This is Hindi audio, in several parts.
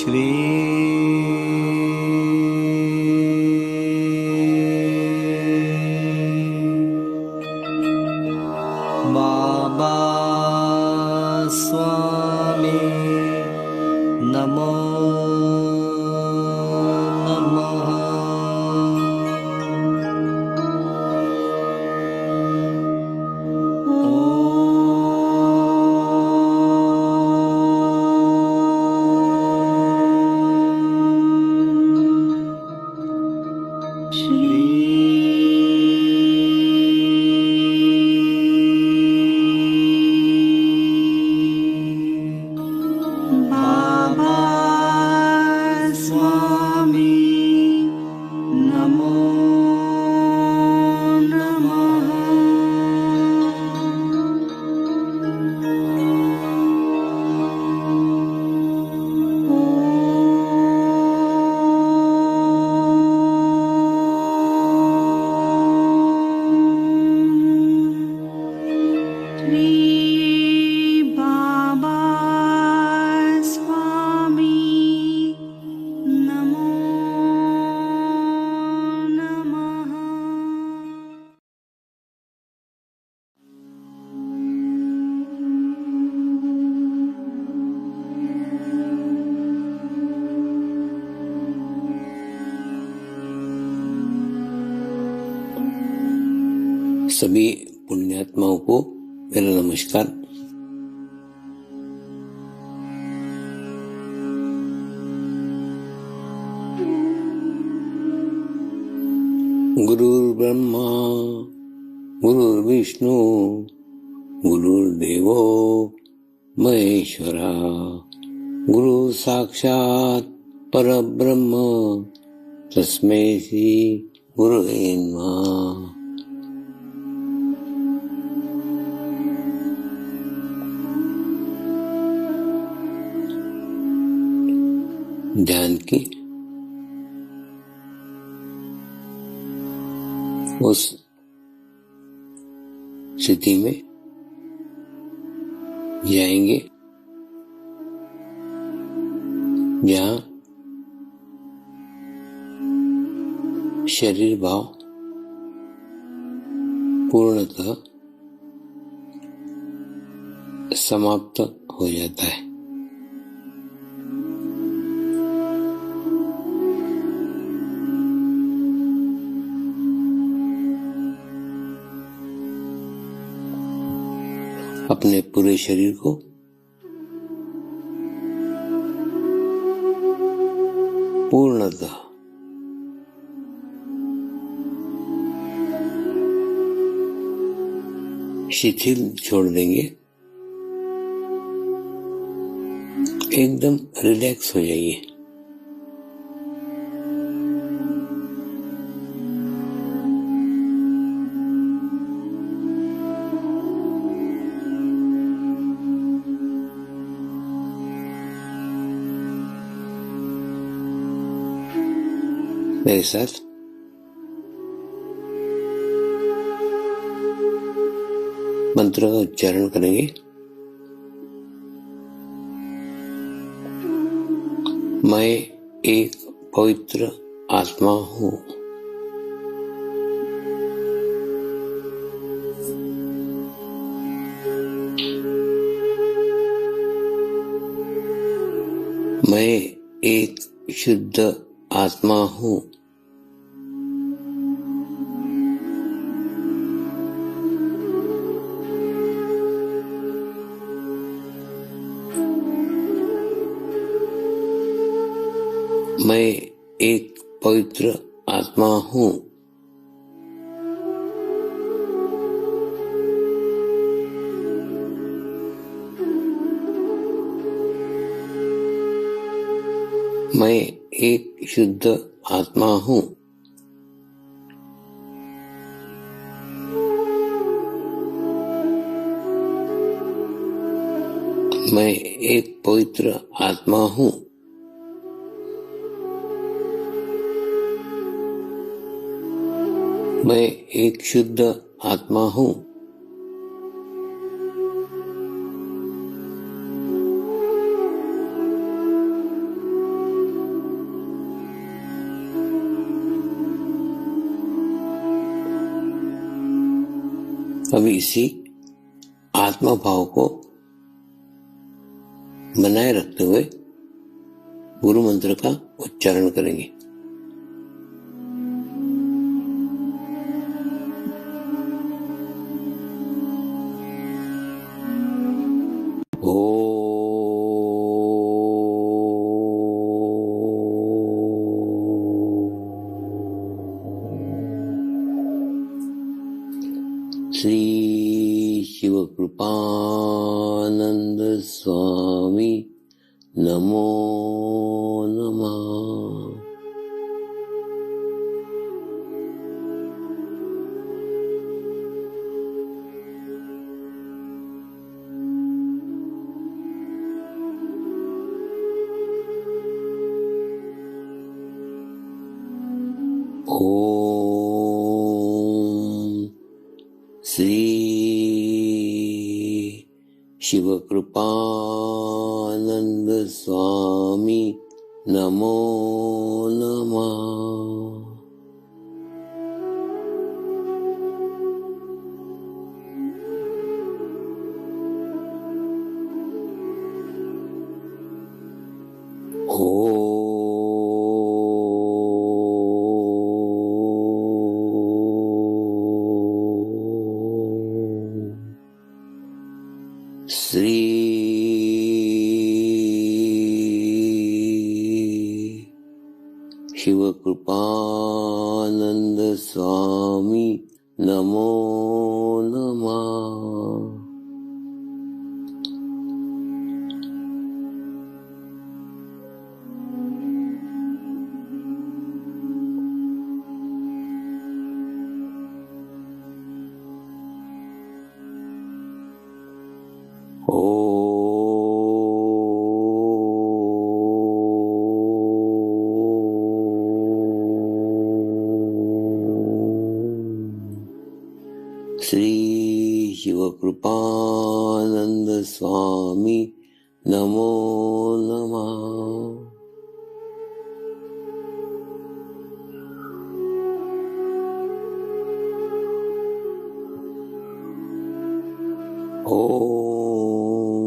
श्री बाबा स्वामी नमो नमः। सभी पुण्यात्माओं को मेरा नमस्कार। गुरुर्ब्रह्मा गुरुर्विष्णु गुरुर्देवो महेश्वरा गुरु साक्षात् परब्रह्म तस्मै श्री गुरुवे नमः। ध्यान की उस स्थिति में जाएंगे जहाँ शरीर भाव पूर्णतः समाप्त हो जाता है। अपने पूरे शरीर को पूर्णतः शिथिल छोड़ देंगे, एकदम रिलैक्स हो जाइए। मेरे साथ मंत्र का उच्चारण करेंगे। मैं एक पवित्र आत्मा हूँ। मैं एक शुद्ध आत्मा हूँ। मैं एक पवित्र आत्मा हूँ। मैं एक शुद्ध आत्मा हूँ। मैं एक पवित्र आत्मा हूँ। मैं एक शुद्ध आत्मा हूँ। अब इसी आत्मा भाव को बनाए रखते हुए गुरु मंत्र का उच्चारण करेंगे। श्री शिव कृपानंद स्वामी नमो नमः। ओम श्री शिव कृपानंद स्वामी नमो नमः। श्री शिव कृपानंद स्वामी नमो नमः। श्री शिव कृपानंद स्वामी नमो नमः। ओम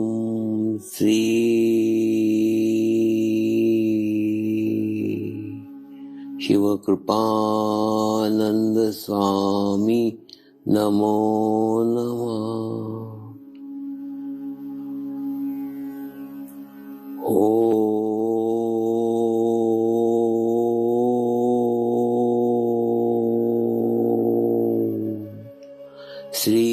श्री शिव कृपानंद स्वामी नमो नमः। श्री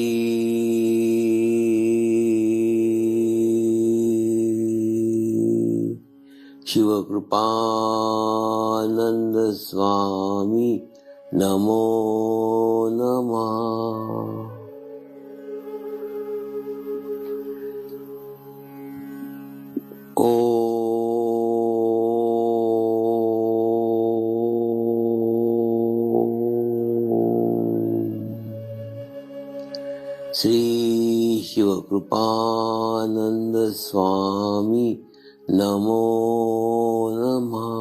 शिव कृपानंद स्वामी नमो नमः। श्री शिव कृपानंद स्वामी नमो नमः।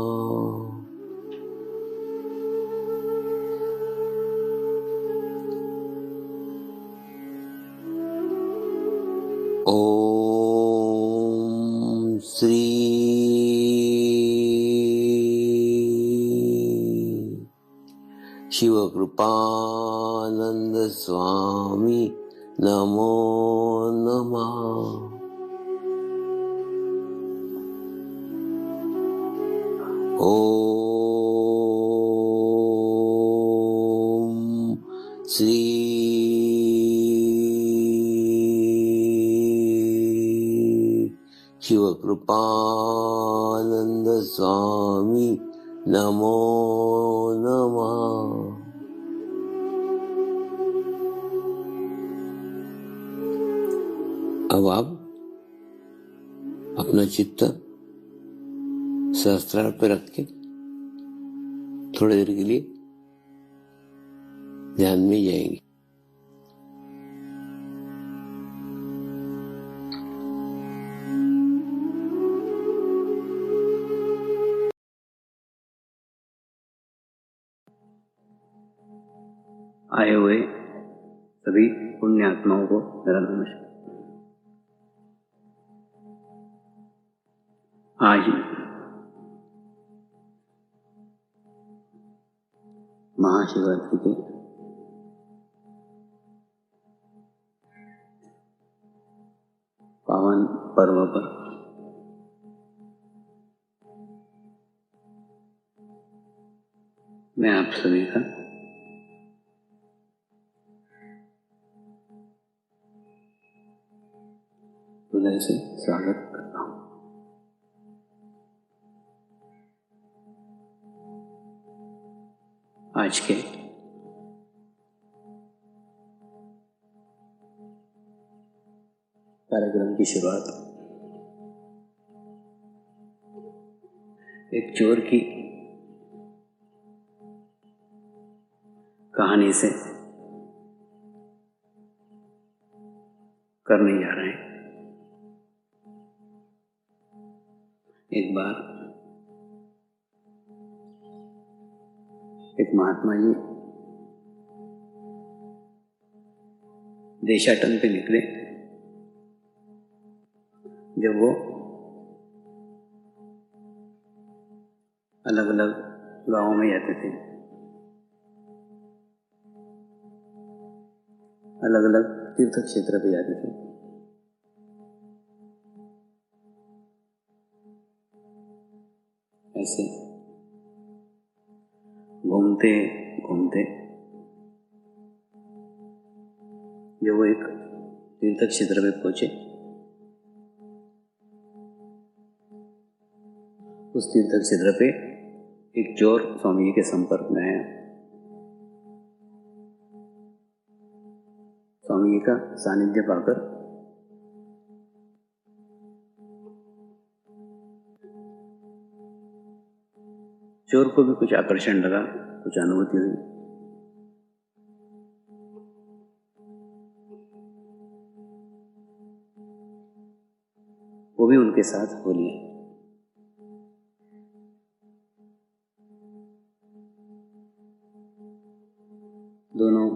ओम श्री शिव कृपानंद स्वामी नमो नमः। ओम श्री शिव कृपानंद स्वामी नमो नमः। अब आप अपना चित्त सहस्त्रार पे रख के थोड़ी देर के लिए ध्यान में जाएंगे। आए हुए सभी पुण्य आत्माओं को मेरा नमस्कार। आज महाशिवरात्रि के पावन पर्व पर मैं आप सभी का हृदय से स्वागत करता हूं। आज के कार्यक्रम की शुरुआत एक चोर की कहानी से करने जा रहे हैं। एक बार एक महात्मा जी देशाटन पे निकले। जब वो अलग अलग गांवों में जाते थे, अलग अलग तीर्थ क्षेत्र पे जाते थे, ऐसे घूमते घूमते जब वो एक तीर्थ क्षेत्र पे पहुंचे, उस तीर्थ क्षेत्र पे एक चोर स्वामी जी के संपर्क में आया। स्वामी जी का सानिध्य पाकर चोर को भी कुछ आकर्षण लगा, कुछ अनुभूति हुई। वो भी उनके साथ हो लिया। दोनों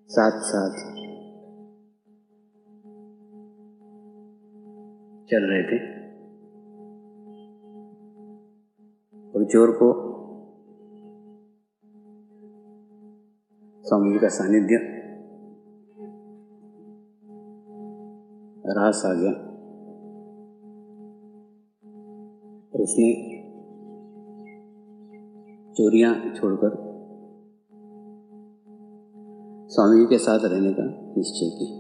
साथ साथ चल रहे थे और चोर को स्वामी जी का सानिध्य रास आ गया और उसने चोरियां छोड़कर स्वामी जी के साथ रहने का निश्चय किया।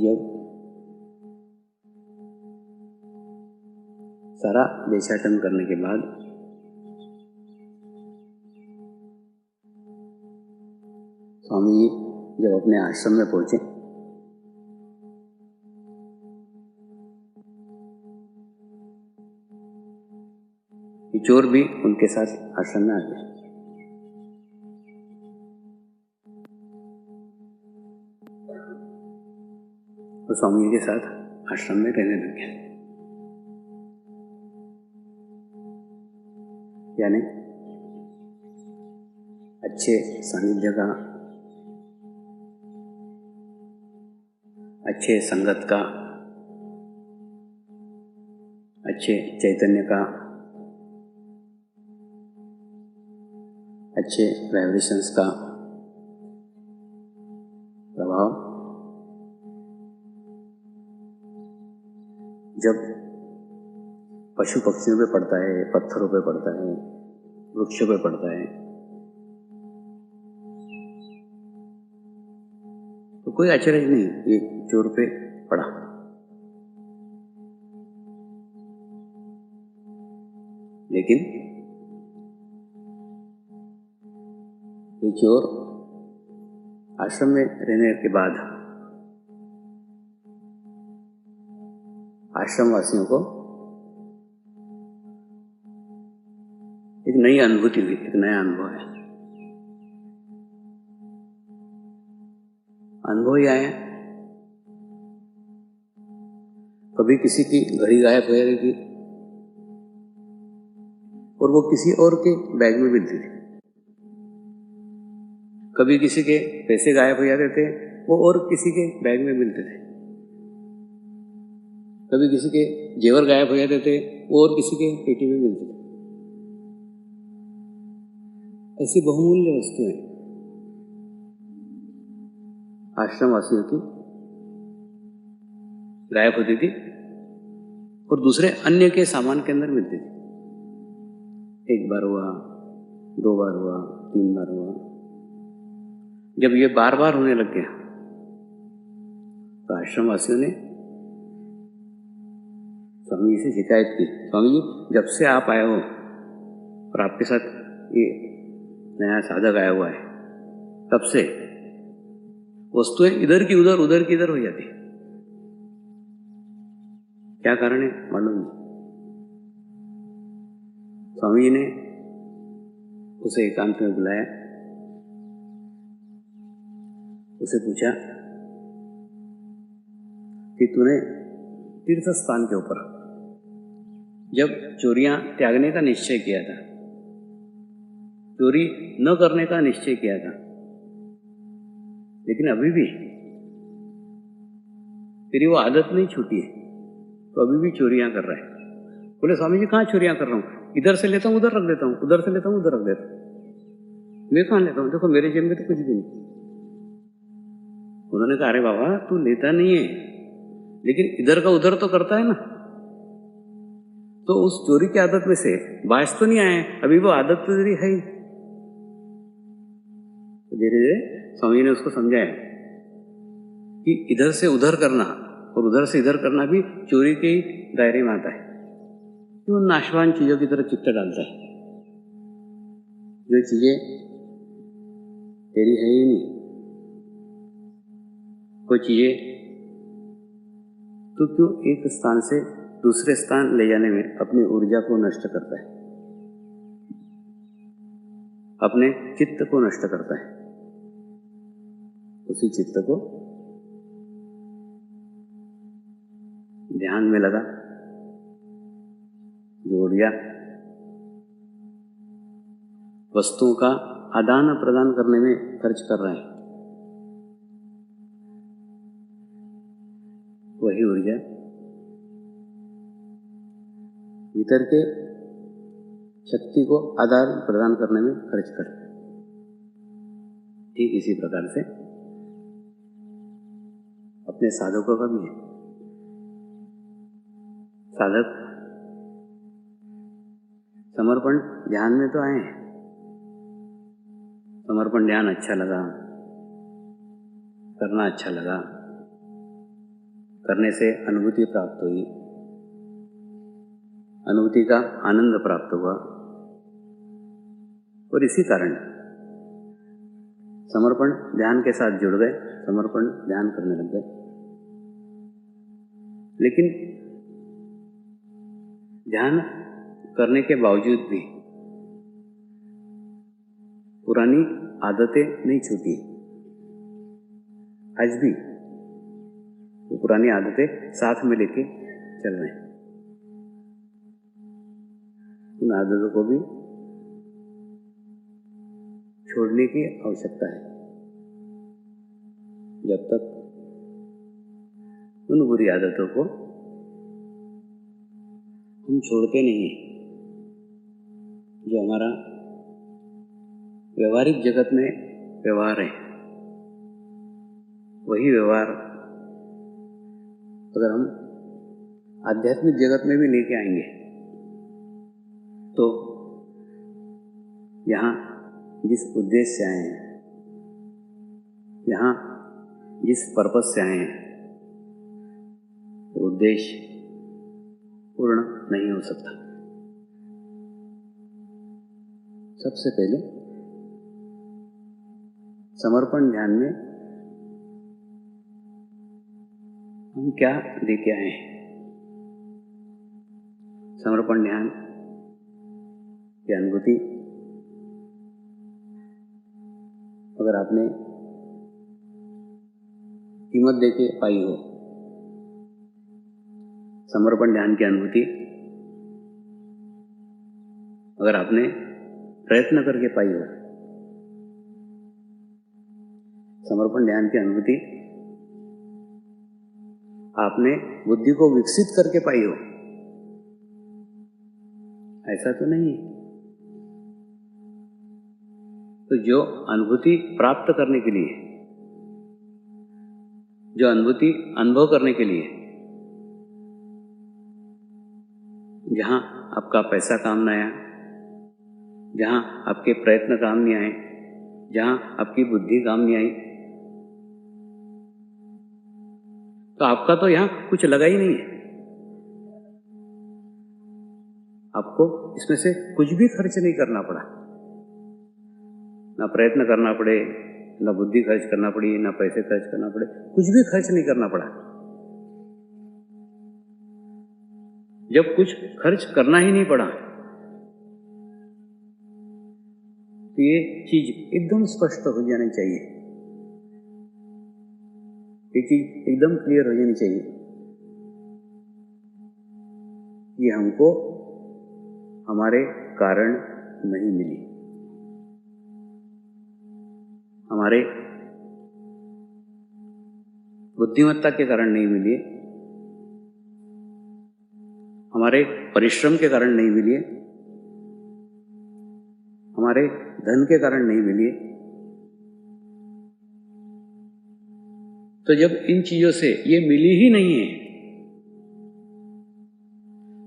जब सारा देशाटन करने के बाद स्वामी जी जब अपने आश्रम में पहुंचे, चोर भी उनके साथ आश्रम में आ गया। और स्वामी जी के साथ आश्रम में रहने लग गया। यानी अच्छे सानिध्य का, अच्छे संगत का, अच्छे चैतन्य का, अच्छे वाइब्रेशंस का प्रभाव जब पशु पक्षियों पे पड़ता है, पत्थरों पे पड़ता है, वृक्षों पे पड़ता है, तो कोई आश्चर्य नहीं ये चोर पे पड़ा। लेकिन ये चोर आश्रम में रहने के बाद आश्रम वासियों को एक नई अनुभूति हुई, एक नया अनुभव है। अनुभव ही आया, कभी किसी की घड़ी गायब हो जाती थी, और वो किसी और के बैग में मिलती थी। कभी किसी के पैसे गायब हो जाते थे, वो और किसी के बैग में मिलते थे। कभी किसी के जेवर गायब हो जाते थे, वो और किसी के पेटी में मिलते थे। ऐसी बहुमूल्य वस्तुएं आश्रमवासियों की गायब होती थी और दूसरे अन्य के सामान के अंदर मिलती थी। एक बार हुआ, 2 बार हुआ, 3 बार हुआ। जब ये बार बार होने लग गया तो आश्रमवासियों ने स्वामी जी से शिकायत की, स्वामी जी जब से आप आए हो और आपके साथ ये नया साधक आया हुआ है, तब से वस्तुएं इधर की उधर, उधर की इधर हो जाती। क्या कारण है मालूम नहीं। स्वामी जी ने उसे एकांत में बुलाया, उसे पूछा कि तूने तीर्थ स्थान के ऊपर जब चोरियां त्यागने का निश्चय किया था, चोरी न करने का निश्चय किया था, लेकिन अभी भी तेरी वो आदत नहीं छूटी है, तो अभी भी चोरियां कर रहा है। बोले स्वामी जी कहाँ चोरियां कर रहा हूँ, इधर से लेता हूँ उधर रख देता हूँ, उधर से लेता हूँ उधर रख देता हूँ, मैं कहाँ लेता हूँ, देखो मेरे जेब में तो कुछ भी नहीं। उन्होंने कहा अरे बाबा तू लेता नहीं है, लेकिन इधर का उधर तो करता है ना, तो उस चोरी की आदत में से बाज तो नहीं आए, अभी वो आदत तो तेरी है ही। धीरे धीरे स्वामी ने उसको समझाया कि इधर से उधर करना और उधर से इधर करना भी चोरी के ही दायरे में आता है। वो नाशवान चीजों की तरफ चित्त डालता है। जो चीजें तेरी है ही नहीं, वो चीजें तो क्यों एक स्थान से दूसरे स्थान ले जाने में अपनी ऊर्जा को नष्ट करता है, अपने चित्त को नष्ट करता है। उसी चित्त को ध्यान में लगा, जोड़ दिया, वस्तुओं का आदान प्रदान करने में खर्च कर रहा है। वही ऊर्जा भीतर के शक्ति को आदान प्रदान करने में खर्च कर। ठीक इसी प्रकार से अपने साधकों का भी है। साधक समर्पण ध्यान में तो आए हैं, समर्पण ध्यान अच्छा लगा, करना अच्छा लगा, करने से अनुभूति प्राप्त हुई, अनुभूति का आनंद प्राप्त हुआ, और इसी कारण समर्पण ध्यान के साथ जुड़ गए, समर्पण ध्यान करने लग गए। लेकिन ध्यान करने के बावजूद भी पुरानी आदतें नहीं छूटी। आज भी वो पुरानी आदतें साथ में लेके चल रहे हैं। उन आदतों को भी छोड़ने की आवश्यकता है। जब तक उन बुरी आदतों को हम छोड़ते नहीं, जो हमारा व्यवहारिक जगत में व्यवहार है, वही व्यवहार अगर हम आध्यात्मिक जगत में भी लेके आएंगे तो यहाँ जिस उद्देश्य से आए हैं, यहाँ जिस पर्पस से आए हैं, वो उद्देश्य पूर्ण नहीं हो सकता। सबसे पहले समर्पण ध्यान में हम क्या लेके आए हैं। समर्पण ध्यान की अनुभूति अगर आपने कीमत देके पाई हो, समर्पण ध्यान की अनुभूति अगर आपने प्रयत्न करके पाई हो, समर्पण ध्यान की अनुभूति आपने बुद्धि को विकसित करके पाई हो, ऐसा तो नहीं है। तो जो अनुभूति प्राप्त करने के लिए, जो अनुभूति अनुभव करने के लिए, जहां आपका पैसा काम न आया, जहां आपके प्रयत्न काम नहीं आए, जहां आपकी बुद्धि काम नहीं आई, तो आपका तो यहां कुछ लगा ही नहीं है। आपको इसमें से कुछ भी खर्च नहीं करना पड़ा, ना प्रयत्न करना पड़े, ना बुद्धि खर्च करना पड़ी, ना पैसे खर्च करना पड़े, कुछ भी खर्च नहीं करना पड़ा। जब कुछ खर्च करना ही नहीं पड़ा, तो ये चीज एकदम स्पष्ट हो जानी चाहिए, ये चीज एकदम क्लियर हो जानी चाहिए। ये हमको हमारे कारण नहीं मिली, हमारे बुद्धिमत्ता के कारण नहीं मिली, हमारे परिश्रम के कारण नहीं मिली, हमारे धन के कारण नहीं मिली। तो जब इन चीजों से ये मिली ही नहीं है,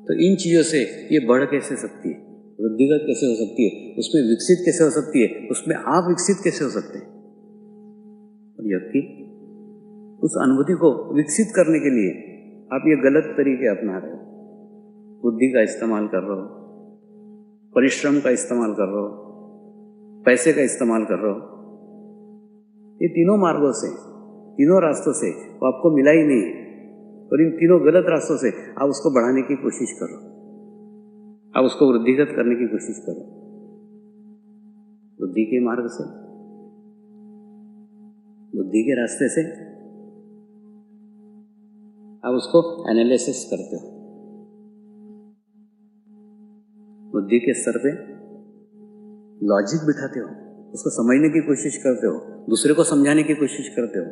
तो इन चीजों से ये बढ़ कैसे सकती है, वृद्धिगत कैसे हो सकती है, उसमें विकसित कैसे हो सकती है, उसमें आप विकसित कैसे हो सकते हैं। और जबकि उस अनुभूति को विकसित करने के लिए आप ये गलत तरीके अपना रहे हो, बुद्धि का इस्तेमाल कर रहे हो, परिश्रम का इस्तेमाल कर रहे हो, पैसे का इस्तेमाल कर रहे हो। ये तीनों मार्गों से, तीनों रास्तों से वो आपको मिला ही नहीं है, और इन तीनों गलत रास्तों से आप उसको बढ़ाने की कोशिश करो, आप उसको वृद्धिगत करने की कोशिश करो। बुद्धि के मार्ग से, बुद्धि के रास्ते से आप उसको एनालिसिस करते हो, बुद्धि के स्तर पे लॉजिक बिठाते हो, उसको समझने की कोशिश करते हो, दूसरे को समझाने की कोशिश करते हो।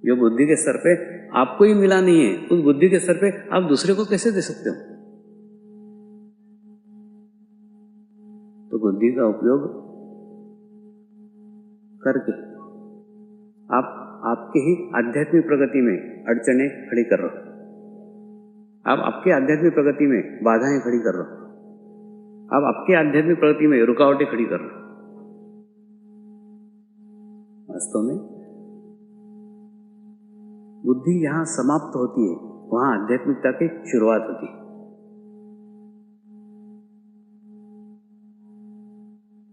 जो बुद्धि के स्तर पे आपको ही मिला नहीं है, उस बुद्धि के स्तर पे आप दूसरे को कैसे दे सकते हो। तो बुद्धि का उपयोग करके आप आपके ही आध्यात्मिक प्रगति में अड़चने खड़ी कर रहे हो, आप आपके आध्यात्मिक प्रगति में बाधाएं खड़ी कर रहे हो, आप आपके आध्यात्मिक प्रगति में रुकावटें खड़ी कर रहे हो। वास्तव में बुद्धि जहां समाप्त होती है, वहां आध्यात्मिकता की शुरुआत होती है।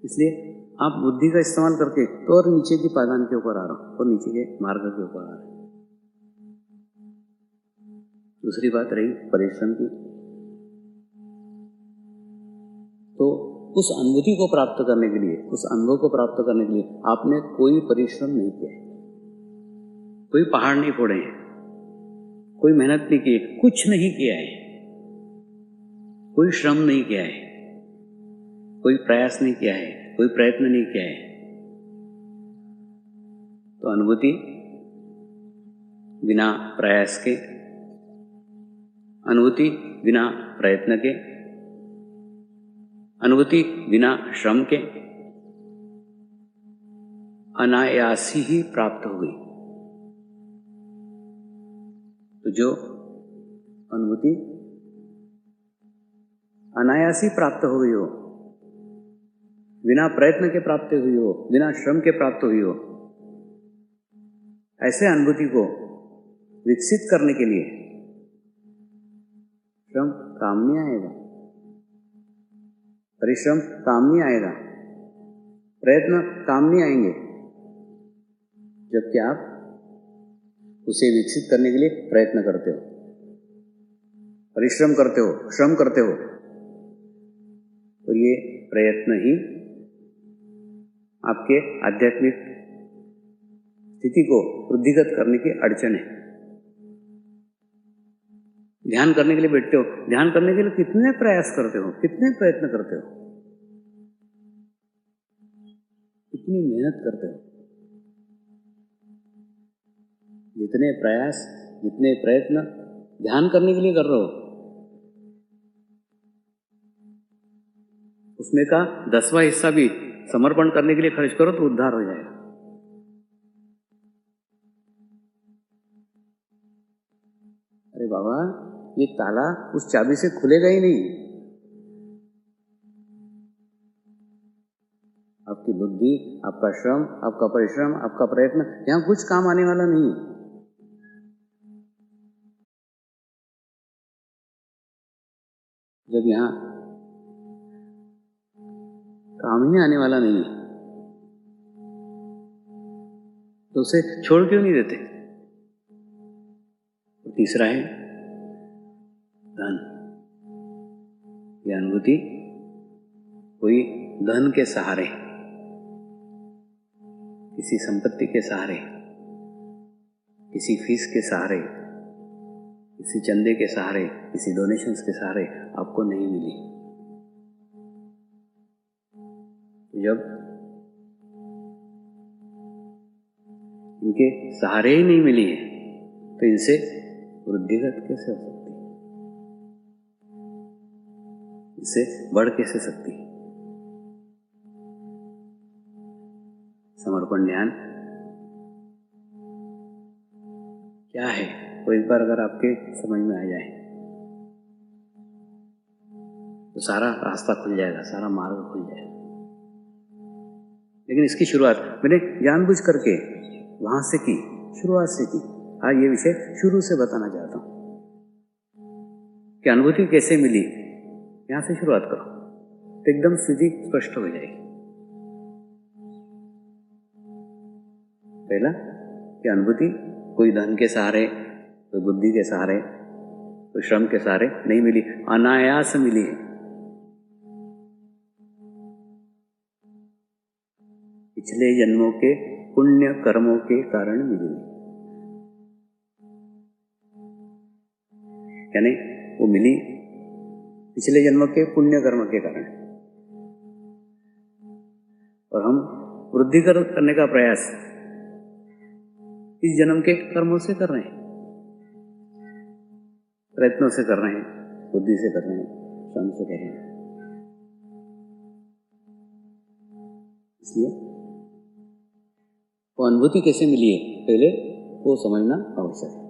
इसलिए आप बुद्धि का इस्तेमाल करके तो और नीचे की पायदान के ऊपर आ रहे हो, और नीचे के मार्ग के ऊपर आ रहे हो। दूसरी बात रही परिश्रम की, तो उस अनुभूति को प्राप्त करने के लिए, उस अनुभव को प्राप्त करने के लिए आपने कोई परिश्रम नहीं किया है, कोई पहाड़ नहीं फोड़े हैं, कोई मेहनत नहीं की, कुछ नहीं किया है, कोई श्रम नहीं किया है, कोई प्रयास नहीं किया है, कोई प्रयत्न नहीं किया है। तो अनुभूति बिना प्रयास के, अनुभूति बिना प्रयत्न के, अनुभूति बिना श्रम के अनायासी ही प्राप्त हो गई। तो जो अनुभूति अनायासी प्राप्त हो गई हो, बिना प्रयत्न के प्राप्त हुई हो, बिना श्रम के प्राप्त हुई हो, ऐसे अनुभूति को विकसित करने के लिए श्रम काम नहीं आएगा, परिश्रम काम नहीं आएगा, प्रयत्न काम नहीं आएंगे, जबकि आप उसे विकसित करने के लिए प्रयत्न करते हो, परिश्रम करते हो, श्रम करते हो। और ये प्रयत्न ही आपके आध्यात्मिक स्थिति को वृद्धिगत करने की अड़चन है। ध्यान करने के लिए बैठते हो, ध्यान करने के लिए कितने प्रयास करते हो, कितने प्रयत्न करते हो, कितनी मेहनत करते हो। जितने प्रयास, जितने प्रयत्न ध्यान करने के लिए कर रहे हो, उसमें का 10वां हिस्सा भी समर्पण करने के लिए खर्च करो तो उद्धार हो जाएगा। अरे बाबा, ये ताला उस चाबी से खुलेगा ही नहीं। आपकी बुद्धि, आपका श्रम, आपका परिश्रम, आपका प्रयत्न यहां कुछ काम आने वाला नहीं है। जब यहां काम ही आने वाला नहीं है तो उसे छोड़ क्यों नहीं देते। तो तीसरा है धन। यह अनुभूति कोई धन के सहारे, किसी संपत्ति के सहारे, किसी फीस के सहारे, किसी चंदे के सहारे, किसी डोनेशंस के सहारे आपको नहीं मिली। जब इनके सहारे ही नहीं मिली है तो इनसे वृद्धिगत कैसे हो सकती है, इससे बढ़ कैसे सकती है। समर्पण ध्यान क्या है वो एक बार अगर आपके समझ में आ जाए तो सारा रास्ता खुल जाएगा, सारा मार्ग खुल जाएगा। लेकिन इसकी शुरुआत मैंने जानबूझ करके वहां से की, शुरुआत से की। आज ये विषय शुरू से बताना चाहता हूं कि अनुभूति कैसे मिली। यहां से शुरुआत करो तो एकदम स्थिति स्पष्ट हो जाएगी। पहला कि अनुभूति कोई धन के सहारे, कोई बुद्धि के सहारे, कोई श्रम के सहारे नहीं मिली, अनायास मिली है। पिछले जन्मों के पुण्य कर्मों के कारण मिली, यानी वो मिली पिछले जन्मों के पुण्य कर्म के कारण। और हम वृद्धि करने का प्रयास इस जन्म के कर्मों से कर रहे हैं, प्रयत्नों से कर रहे हैं, बुद्धि से कर रहे हैं, श्रम से कर रहे हैं। इसलिए वो अनुभूति कैसे मिली है पहले वो समझना आवश्यक है।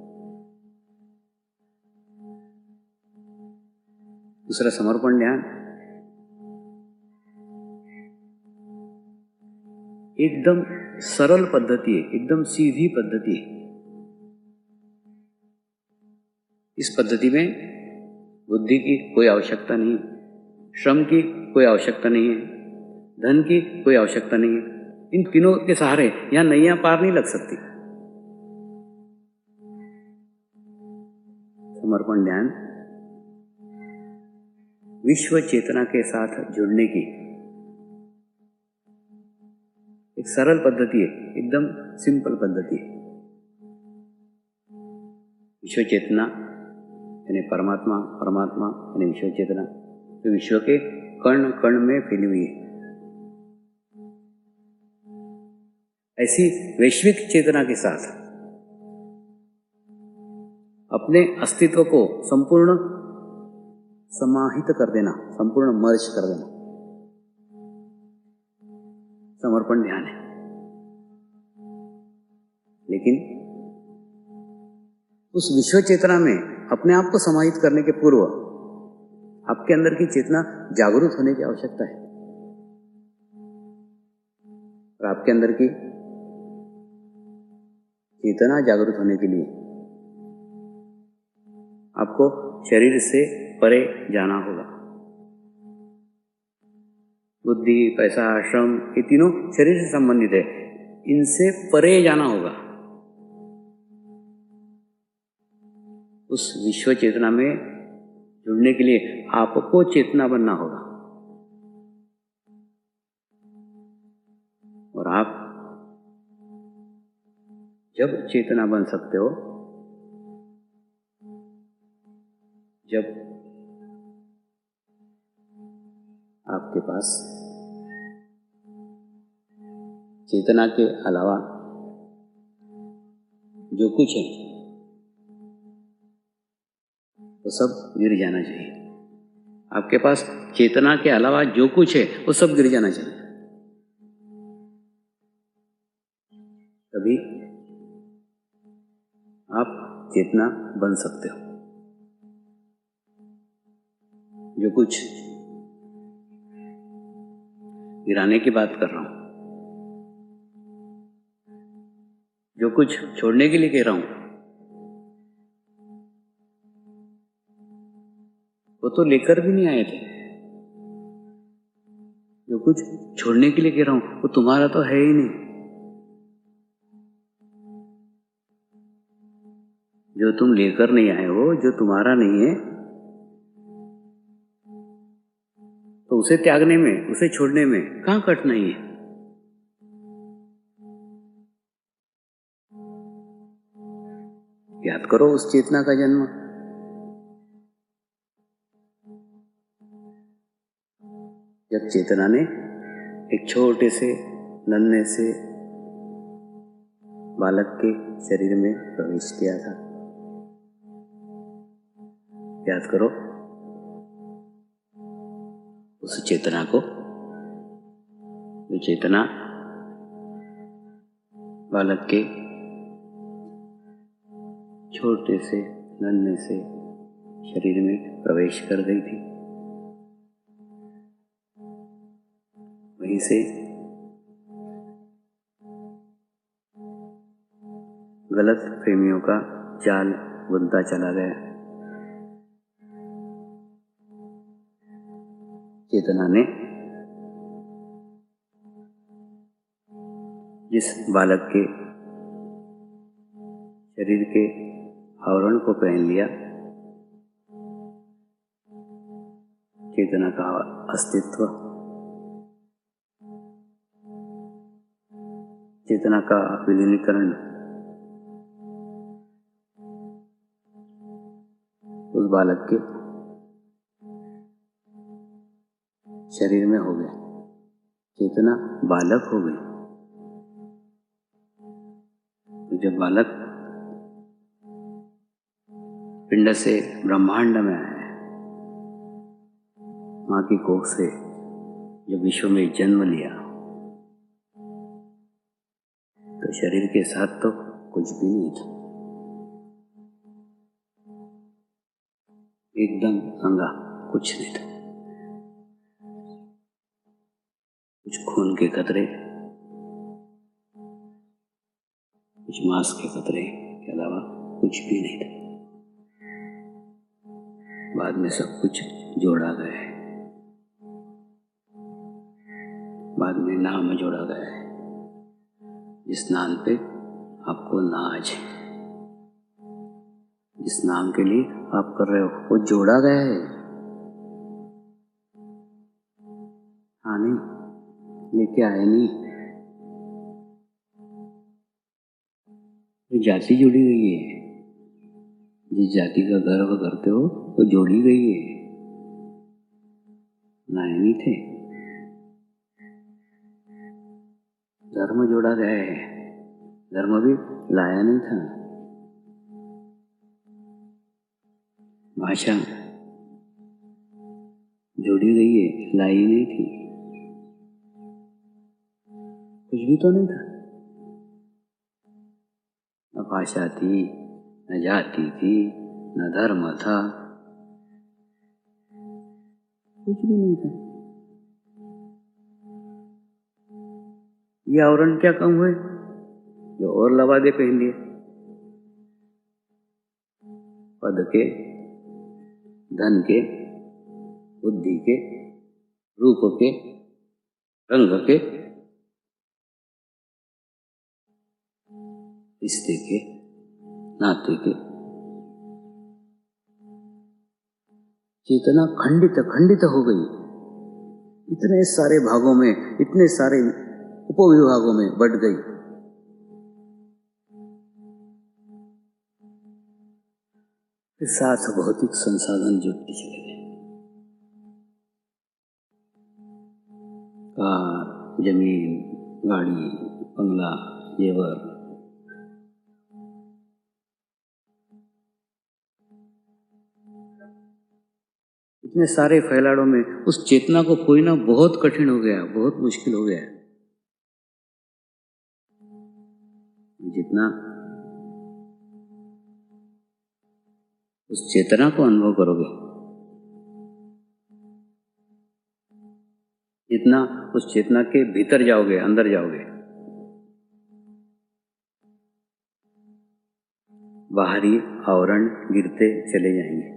दूसरा समर्पण ध्यान एकदम सरल पद्धति है, एकदम सीधी पद्धति है। इस पद्धति में बुद्धि की कोई आवश्यकता नहीं है, श्रम की कोई आवश्यकता नहीं है, धन की कोई आवश्यकता नहीं है। इन तीनों के सहारे यहां नैया पार नहीं लग सकती। समर्पण ध्यान विश्व चेतना के साथ जुड़ने की एक सरल पद्धति है, एकदम सिंपल पद्धति है। विश्व चेतना यानी परमात्मा, परमात्मा यानी विश्व चेतना, जो विश्व के कण कण में फैली हुई है। ऐसी वैश्विक चेतना के साथ अपने अस्तित्व को संपूर्ण समाहित कर देना, संपूर्ण मर्ज कर देना, समर्पण ध्यान है। लेकिन उस विश्व चेतना में अपने आप को समाहित करने के पूर्व आपके अंदर की चेतना जागरूक होने की आवश्यकता है। और आपके अंदर की चेतना जागरूक होने के लिए आपको शरीर से परे जाना होगा। बुद्धि, पैसा, श्रम ये तीनों शरीर से संबंधित है, इनसे परे जाना होगा। उस विश्व चेतना में जुड़ने के लिए आपको चेतना बनना होगा। और आप जब चेतना बन सकते हो जब आपके पास चेतना के अलावा जो कुछ है वो सब गिर जाना चाहिए। आपके पास चेतना के अलावा जो कुछ है वो सब गिर जाना चाहिए। तभी आप चेतना बन सकते हो। जो कुछ गिराने की बात कर रहा हूं, जो कुछ छोड़ने के लिए कह रहा हूं, वो तो लेकर भी नहीं आए थे। जो कुछ छोड़ने के लिए कह रहा हूं वो तुम्हारा तो है ही नहीं। जो तुम लेकर नहीं आए हो, जो तुम्हारा नहीं है, तो उसे त्यागने में, उसे छोड़ने में कहां कठिनाई है। याद करो उस चेतना का जन्म। जब चेतना ने एक छोटे से नन्हे से बालक के शरीर में प्रवेश किया था। याद करो उस चेतना को, जो चेतना बालक के छोटे से नन्हे से शरीर में प्रवेश कर गई थी। वहीं से गलत प्रेमियों का जाल बुनता चला गया। चेतना ने जिस बालक के शरीर के आवरण को पहन लिया, चेतना का अस्तित्व, चेतना का विलीनीकरण उस बालक के शरीर में हो गया। चेतना बालक हो गई। तो जब बालक पिंड से ब्रह्मांड में आया, मां की कोख से जब विश्व में जन्म लिया, तो शरीर के साथ तो कुछ भी नहीं था। एकदम नंगा, कुछ नहीं था। कुछ खून के कतरे, कुछ मांस के कतरे के अलावा कुछ भी नहीं था। बाद में सब कुछ जोड़ा गया है। बाद में नाम जोड़ा गया है। जिस नाम पे आपको नाज है, जिस नाम के लिए आप कर रहे हो, वो जोड़ा गया है। हाँ नहीं, लेके आए नहीं। ये जाति जुड़ी गई है। जिस जाति का गर्व करते हो वो जोड़ी गई है। लाए नहीं थे। धर्म जोड़ा गया है। धर्म भी लाया नहीं था। भाषा जोड़ी गई है, लाई नहीं थी। कुछ भी तो नहीं था। न भाषा थी, न जाति थी, न धर्म था, कुछ भी नहीं था। ये आवरण क्या कम हुए, जो और लवादे पहन लिए। पद के, धन के, बुद्धि के, रूप के, रंग के, रिश्ते के, नाते के। चेतना खंडित खंडित हो गई। इतने सारे भागों में, इतने सारे उपविभागों में बट गई। के साथ भौतिक संसाधन जुटते चले गए। कार, जमीन, गाड़ी, बंगला, जेवर, इतने सारे फैलाड़ों में उस चेतना को खोना बहुत कठिन हो गया, बहुत मुश्किल हो गया। जितना उस चेतना को अनुभव करोगे, जितना उस चेतना के भीतर जाओगे, अंदर जाओगे, बाहरी आवरण गिरते चले जाएंगे।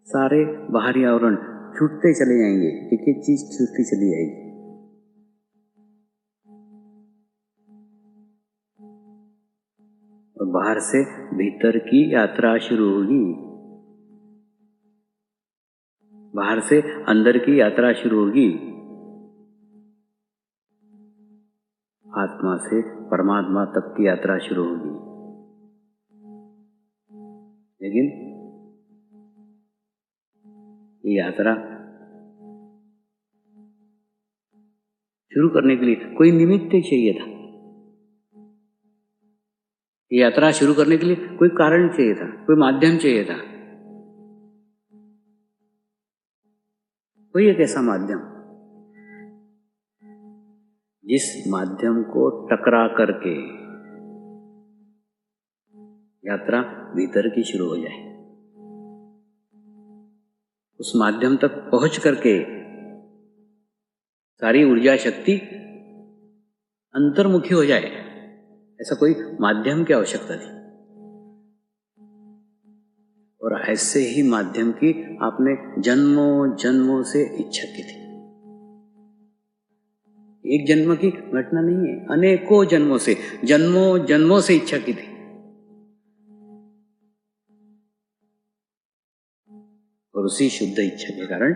सारे बाहरी आवरण छूटते चले जाएंगे, एक एक चीज छूटती चली जाएगी। और बाहर से भीतर की यात्रा शुरू होगी, बाहर से अंदर की यात्रा शुरू होगी, आत्मा से परमात्मा तक की यात्रा शुरू होगी। लेकिन ये यात्रा शुरू करने के लिए कोई निमित्त चाहिए था। ये यात्रा शुरू करने के लिए कोई कारण चाहिए था, कोई माध्यम चाहिए था। कोई एक ऐसा माध्यम जिस माध्यम को टकरा करके यात्रा भीतर की शुरू हो जाए, उस माध्यम तक पहुंच करके सारी ऊर्जा शक्ति अंतर्मुखी हो जाए। ऐसा कोई माध्यम की आवश्यकता थी, और ऐसे ही माध्यम की आपने जन्मों जन्मों से इच्छा की थी। एक जन्म की घटना नहीं है, अनेकों जन्मों जन्मों से इच्छा की थी। और उसी शुद्ध इच्छा के कारण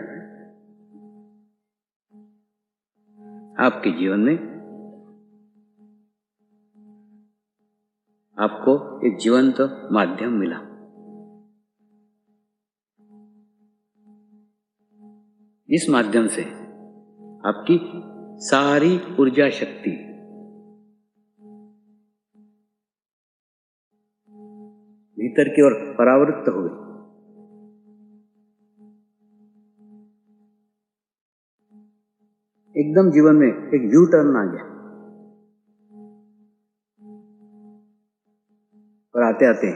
आपके जीवन में आपको एक जीवंत माध्यम मिला। इस माध्यम से आपकी सारी ऊर्जा शक्ति भीतर की ओर परावृत्त हो गई। एकदम जीवन में एक यू टर्न आ गया, और आते आते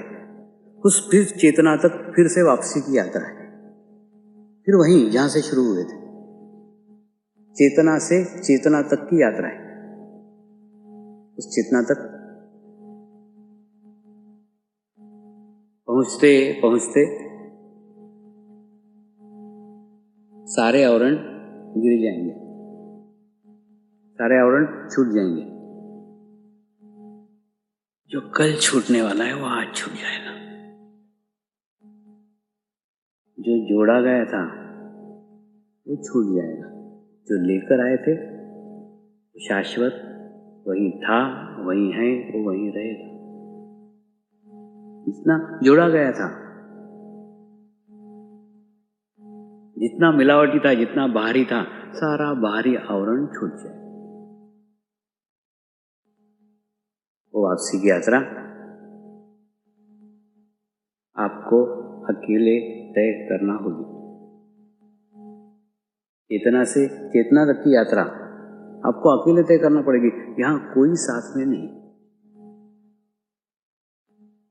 उस फिर चेतना तक फिर से वापसी की यात्रा है। फिर वहीं जहां से शुरू हुए थे, चेतना से चेतना तक की यात्रा है। उस चेतना तक पहुंचते पहुंचते सारे आवरण गिर जाएंगे, सारे आवरण छूट जाएंगे। जो कल छूटने वाला है वो आज छूट जाएगा। जो जोड़ा गया था वो छूट जाएगा। जो लेकर आए थे शाश्वत वही था, वही है, वो वही रहेगा। जितना जोड़ा गया था, जितना मिलावटी था, जितना बाहरी था, सारा बाहरी आवरण छूट जाए। वो वापसी की यात्रा आपको अकेले तय करना होगी। चेतना से चेतना तक की यात्रा आपको अकेले तय करना पड़ेगी। यहां कोई साथ में नहीं,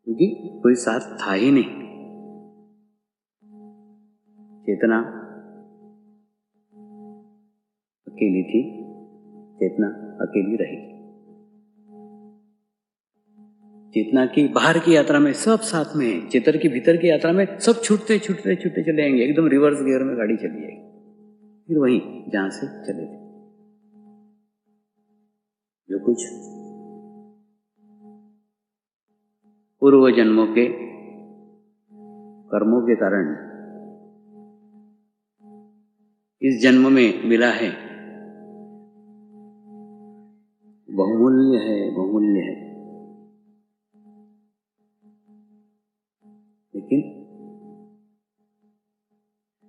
क्योंकि कोई साथ था ही नहीं। चेतना अकेली थी, चेतना अकेली रहेगी। चेतना की बाहर की यात्रा में सब साथ में है, चेतन की भीतर की यात्रा में सब छूटते छूटते छूटते चले जाएंगे। एकदम रिवर्स गियर में गाड़ी चली जाएगी, फिर वहीं जहां से चले थे। जो कुछ पूर्व जन्मों के कर्मों के कारण इस जन्म में मिला है, बहुमूल्य है, बहुमूल्य है। लेकिन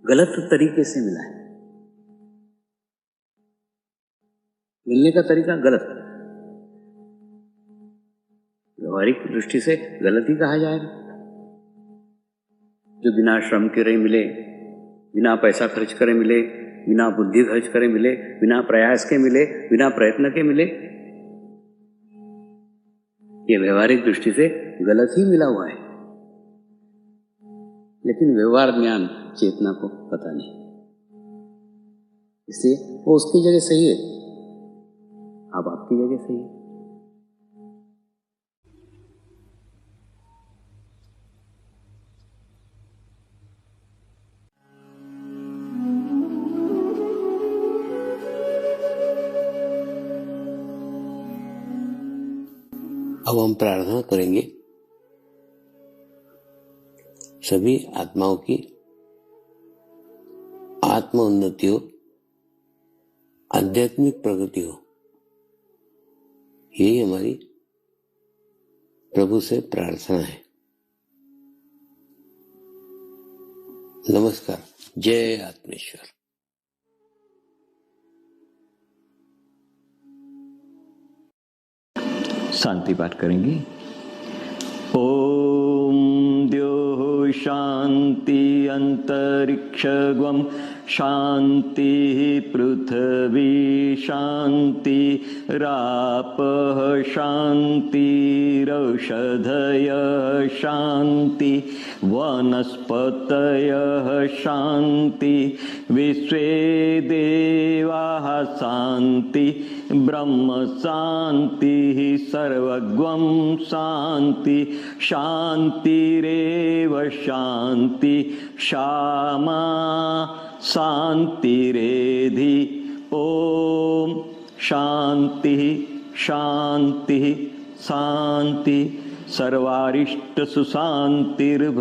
गलत तरीके से मिला है। मिलने का तरीका गलत, व्यवहारिक दृष्टि से गलत ही कहा जाएगा। जो बिना श्रम के मिले, बिना पैसा खर्च करे मिले, बिना बुद्धि खर्च करे मिले, बिना प्रयास के मिले, बिना प्रयत्न के मिले, ये व्यवहारिक दृष्टि से गलत ही मिला हुआ है। लेकिन व्यवहार ज्ञान चेतना को पता नहीं, इसलिए वो उसकी जगह सही है, अब आपकी जगह सही है। अब हम प्रार्थना करेंगे सभी आत्माओं की आत्म उन्नति हो, आध्यात्मिक प्रगति हो, यही हमारी प्रभु से प्रार्थना है। नमस्कार। जय आत्मेश्वर। शांति पाठ करेंगे। ओम द्यो शांति अंतरिक्षगम शांति पृथ्वी शांति रापः शांतिरौषधयः शांति वनस्पतयः शांति विश्वे देवाः शांति ब्रह्म शांति सर्वगं शांति शांतिरेव शांति क्षमा शांतिरेधि। ओम शांति शांति शांति सर्वारिष्ट सुशांतिर्भवतु।